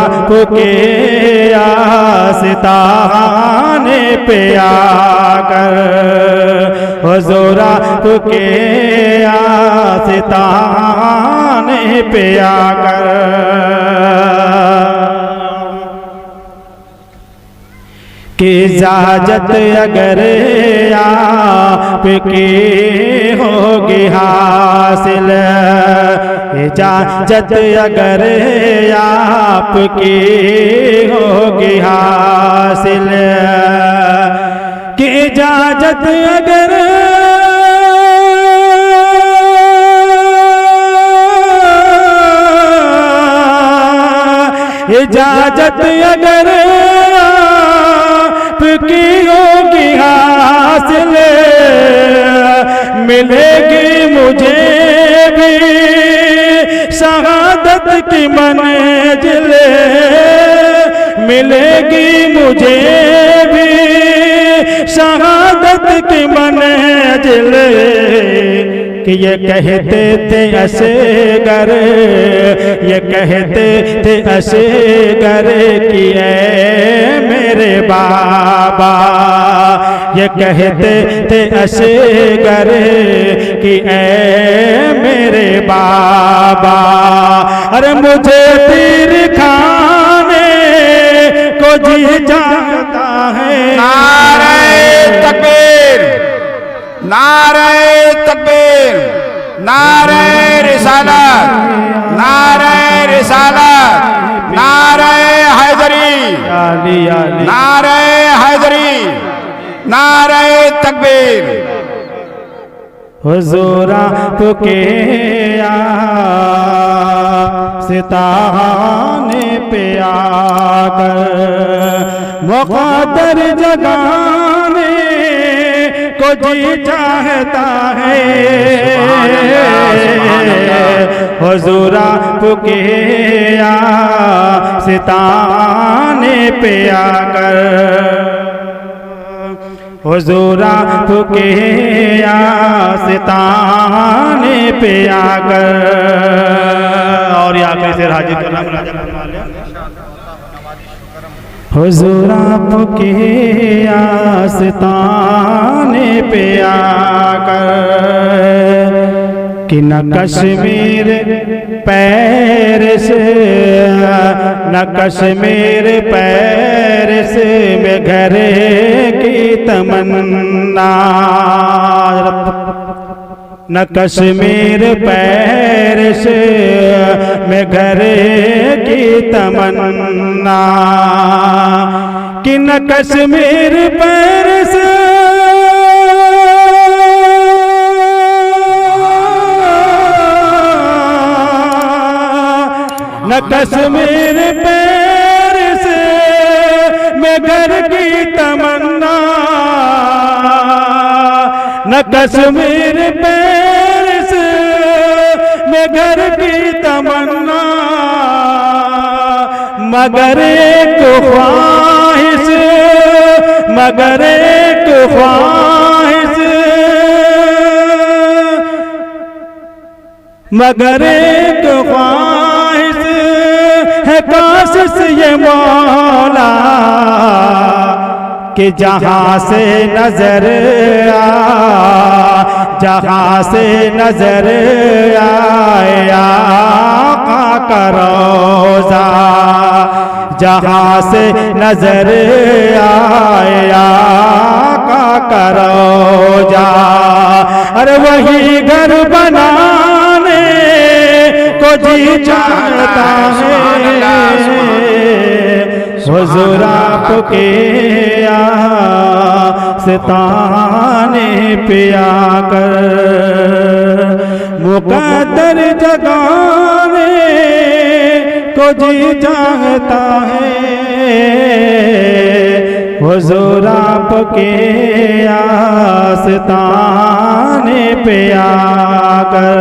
आपके आस्ताने पे आकर, हुजूर आपके आस्ताने पे आकर। कि इजाजत अगर आपकी होगी हासिल, इजाजत अगर आपकी होगी हासिल, कि इजाजत अगर इजाजत अगर आपकी होगी हासिल, मिलेगी मुझे भी शहादत की मंजिल, मिलेगी मुझे भी शहादत की मंजिल। कि ये कहते थे असगर, ये कहते थे असगर कि ऐ मेरे बाबा, ये कहते थे असगर कि ऐ मेरे बाबा। अरे मुझे तीर खाने को जी चाहता है। नारे तकबीर, नारे तकबीर, नारे रिसालत, नारे रिसालत, नारे हैदरी, नारे हैदरी, नारे तकबीर। हुजूर आपके आस्ताने पे आकर, मुक़द्दर जगाने को जी चाहता है। हुजूर आपके आस्ताने पे आकर, हुजूर आपके आस्ताने पे आकर। और ये आखिरी से हाजिर करना हुजूर आपके आस्ताने पे आकर, कि न कश्मीर पेरिस, न कश्मीर पेरिस में घर की तमन्ना, न कश्मीर पेरिस में घर की तमन्ना, कि न कश्मीर पेरिस न कश्मीर पेरिस में घर की तमन्ना, न कश्मीर पेरिस में घर की तमन्ना, मगर एक ख्वाहिश, मगर एक ख्वाहिश, मगर एक ख्वाहिश है काश ये मौला, कि जहाँ से नजर जहाँ से नजर आए आका का रोज़ा, जहाँ से नजर आए आका का रोज़ा। अरे वही घर बनाने को जी चाहता है। हुजूर आपके आस्ताने पे आकर, मुक़द्दर जगाने को जी चाहता है। हुजूर आपके आस्ताने पे आकर।